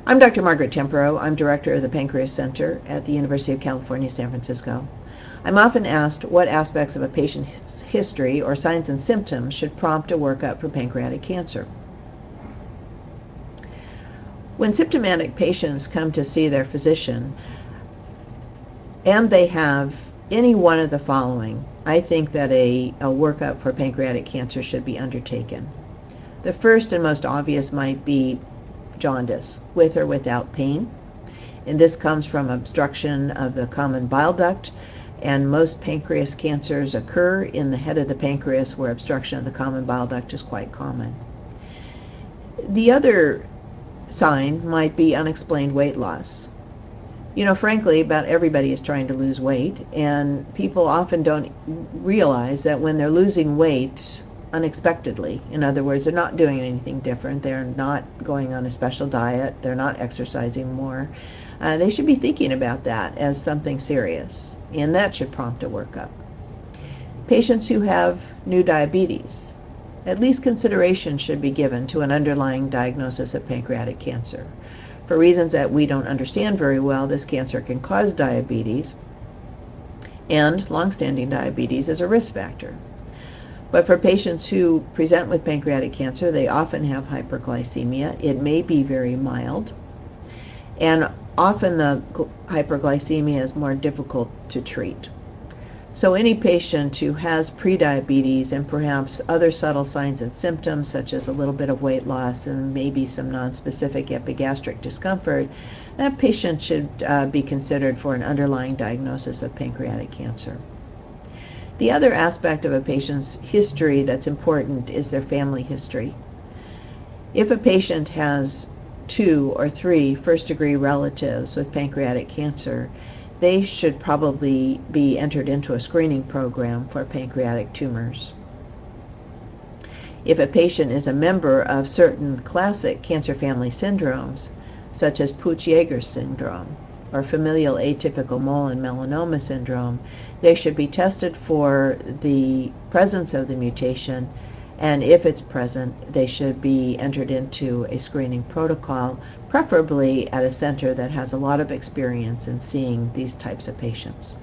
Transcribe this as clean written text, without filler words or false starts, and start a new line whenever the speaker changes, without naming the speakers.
I'm Dr. Margaret Tempero. I'm director of the Pancreas Center at the University of California, San Francisco. I'm often asked what aspects of a patient's history or signs and symptoms should prompt a workup for pancreatic cancer. When symptomatic patients come to see their physician and they have any one of the following, I think that a workup for pancreatic cancer should be undertaken. The first and most obvious might be jaundice, with or without pain. And this comes from obstruction of the common bile duct, and most pancreas cancers occur in the head of the pancreas where obstruction of the common bile duct is quite common. The other sign might be unexplained weight loss. Frankly, about everybody is trying to lose weight, and people often don't realize that when they're losing weight unexpectedly, in other words, they're not doing anything different, they're not going on a special diet, they're not exercising more, they should be thinking about that as something serious, and that should prompt a workup. Patients who have new diabetes, at least consideration should be given to an underlying diagnosis of pancreatic cancer. For reasons that we don't understand very well, this cancer can cause diabetes, and long-standing diabetes is a risk factor. But for patients who present with pancreatic cancer, they often have hyperglycemia. It may be very mild, and often the hyperglycemia is more difficult to treat. So any patient who has prediabetes and perhaps other subtle signs and symptoms, such as a little bit of weight loss and maybe some nonspecific epigastric discomfort, that patient should be considered for an underlying diagnosis of pancreatic cancer. The other aspect of a patient's history that's important is their family history. If a patient has 2 or 3 first-degree relatives with pancreatic cancer, they should probably be entered into a screening program for pancreatic tumors. If a patient is a member of certain classic cancer family syndromes, such as Peutz-Jeghers syndrome or familial atypical mole and melanoma syndrome, they should be tested for the presence of the mutation, and if it's present, they should be entered into a screening protocol, preferably at a center that has a lot of experience in seeing these types of patients.